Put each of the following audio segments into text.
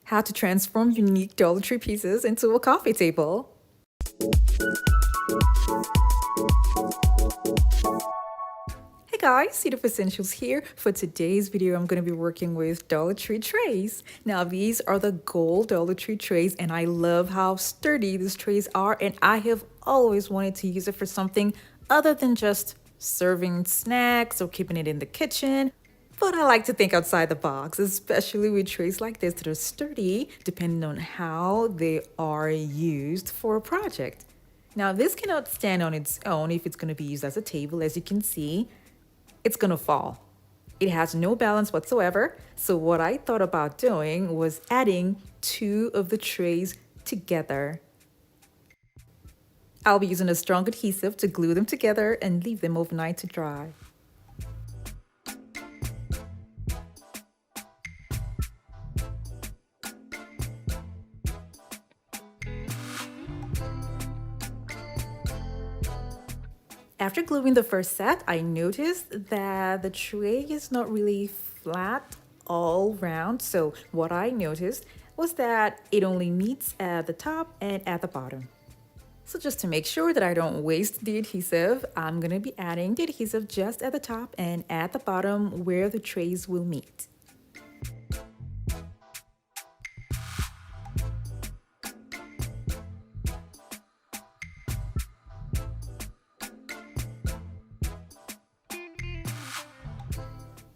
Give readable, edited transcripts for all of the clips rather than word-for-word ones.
How to transform unique Dollar Tree pieces into a coffee table. Hey guys, Cedar for Essentials here. For today's video, I'm going to be working with Dollar Tree trays. Now these are the gold Dollar Tree trays and I love how sturdy these trays are, and I have always wanted to use it for something other than just serving snacks or keeping it in the kitchen. But I like to think outside the box, especially with trays like this that are sturdy, depending on how they are used for a project. Now, this cannot stand on its own if it's going to be used as a table. As you can see, it's going to fall. It has no balance whatsoever. So what I thought about doing was adding two of the trays together. I'll be using a strong adhesive to glue them together and leave them overnight to dry. After gluing the first set, I noticed that the tray is not really flat all round. So what I noticed was that it only meets at the top and at the bottom. So just to make sure that I don't waste the adhesive, I'm going to be adding the adhesive just at the top and at the bottom where the trays will meet.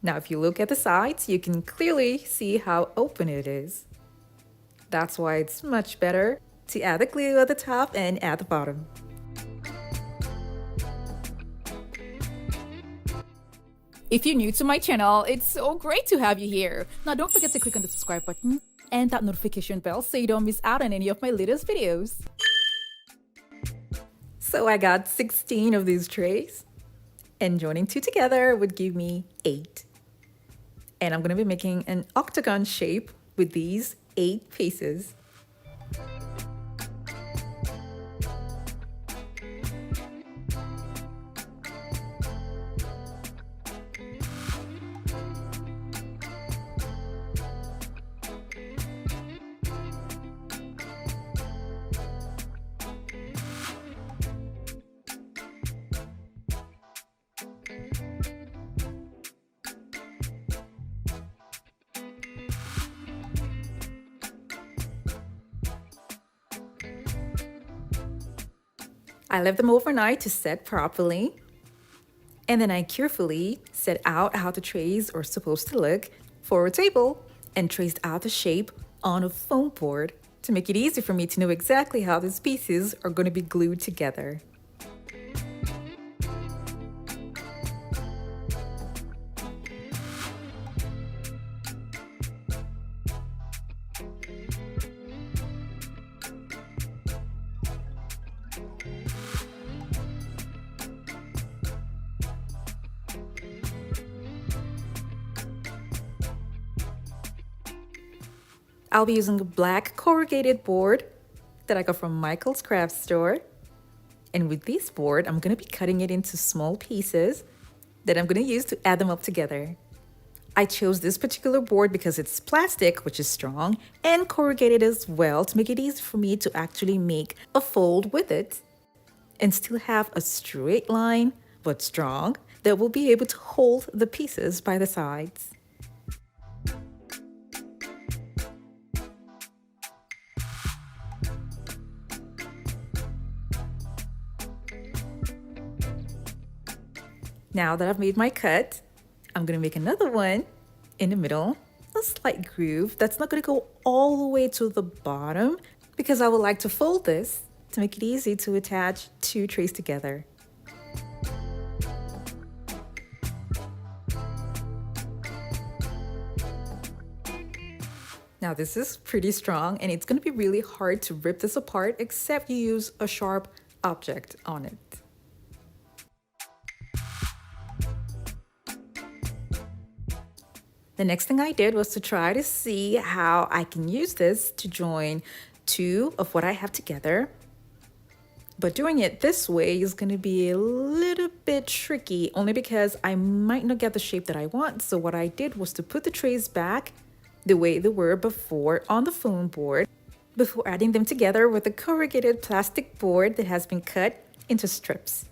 Now, if you look at the sides, you can clearly see how open it is. That's why it's much better to add the glue at the top and at the bottom. If you're new to my channel, it's so great to have you here. Now don't forget to click on the subscribe button and that notification bell so you don't miss out on any of my latest videos. So I got 16 of these trays, and joining two together would give me 8. And I'm going to be making an octagon shape with these 8 pieces. I left them overnight to set properly, and then I carefully set out how the trays are supposed to look for a table and traced out the shape on a foam board to make it easy for me to know exactly how these pieces are going to be glued together. I'll be using a black corrugated board that I got from Michael's craft store. And with this board, I'm going to be cutting it into small pieces that I'm going to use to add them up together. I chose this particular board because it's plastic, which is strong, and corrugated as well to make it easy for me to actually make a fold with it and still have a straight line, but strong, that will be able to hold the pieces by the sides. Now that I've made my cut, I'm going to make another one in the middle, a slight groove that's not going to go all the way to the bottom because I would like to fold this to make it easy to attach two trays together. Now this is pretty strong and it's going to be really hard to rip this apart except you use a sharp object on it. The next thing I did was to try to see how I can use this to join two of what I have together. But doing it this way is going to be a little bit tricky, only because I might not get the shape that I want. So what I did was to put the trays back the way they were before on the foam board, before adding them together with a corrugated plastic board that has been cut into strips.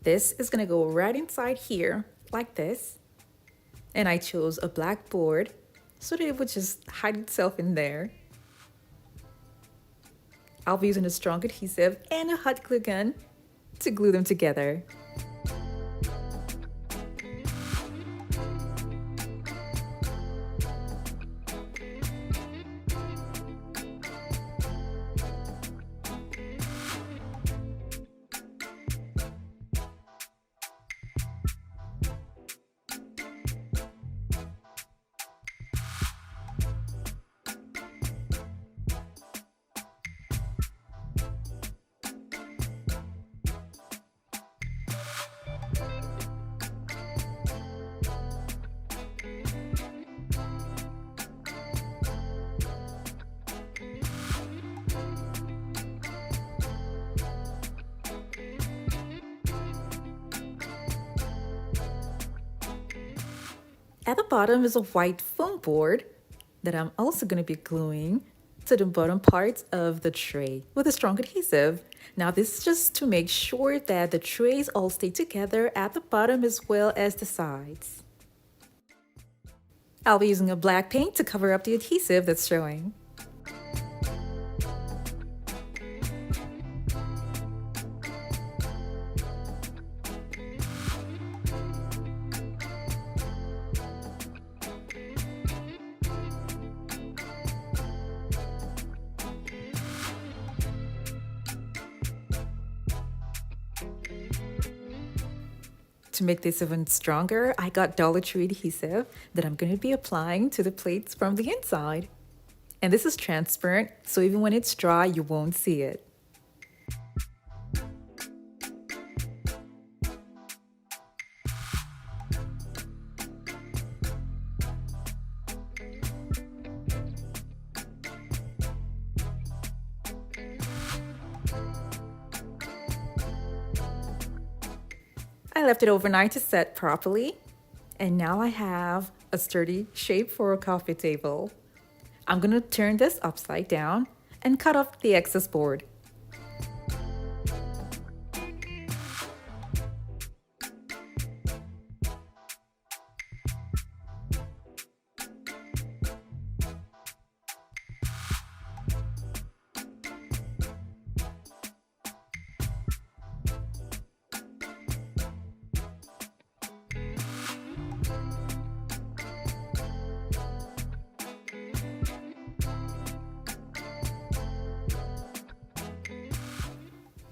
This is gonna go right inside here, like this. And I chose a black board so that it would just hide itself in there. I'll be using a strong adhesive and a hot glue gun to glue them together. At the bottom is a white foam board that I'm also going to be gluing to the bottom parts of the tray with a strong adhesive. Now this is just to make sure that the trays all stay together at the bottom as well as the sides. I'll be using a black paint to cover up the adhesive that's showing. To make this even stronger, I got Dollar Tree adhesive that I'm going to be applying to the plates from the inside. And this is transparent, so even when it's dry, you won't see it. I left it overnight to set properly, and now I have a sturdy shape for a coffee table. I'm going to turn this upside down and cut off the excess board.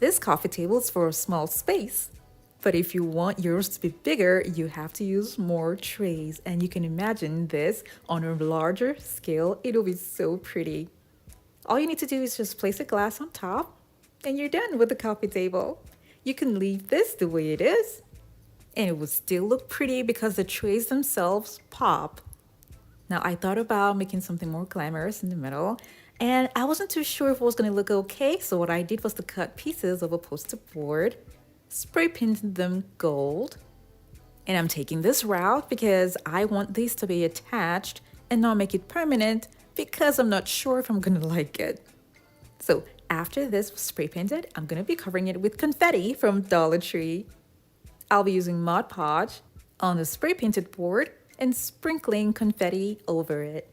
This coffee table is for a small space, but if you want yours to be bigger, you have to use more trays. And you can imagine this on a larger scale. It'll be so pretty. All you need to do is just place a glass on top and you're done with the coffee table. You can leave this the way it is and it will still look pretty because the trays themselves pop. Now I thought about making something more glamorous in the middle, and I wasn't too sure if it was going to look okay, so what I did was to cut pieces of a poster board, spray painted them gold, and I'm taking this route because I want these to be attached and not make it permanent because I'm not sure if I'm going to like it. So after this was spray painted, I'm going to be covering it with confetti from Dollar Tree. I'll be using Mod Podge on the spray painted board and sprinkling confetti over it.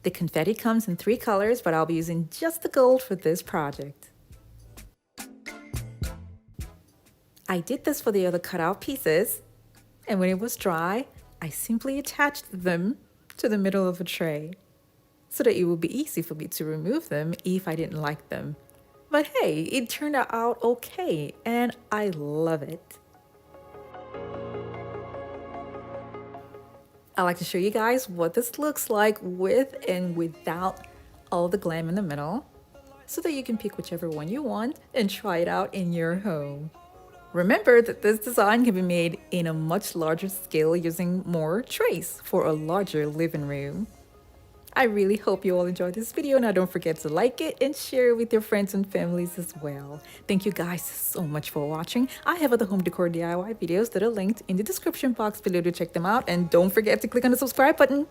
The confetti comes in 3 colors, but I'll be using just the gold for this project. I did this for the other cutout pieces, and when it was dry, I simply attached them to the middle of a tray so that it would be easy for me to remove them if I didn't like them. But hey, it turned out okay, and I love it. I like to show you guys what this looks like with and without all the glam in the middle, so that you can pick whichever one you want and try it out in your home. Remember that this design can be made in a much larger scale using more trays for a larger living room. I really hope you all enjoyed this video. Now don't forget to like it and share it with your friends and families as well. Thank you guys so much for watching. I have other home decor DIY videos that are linked in the description box below to check them out. And don't forget to click on the subscribe button.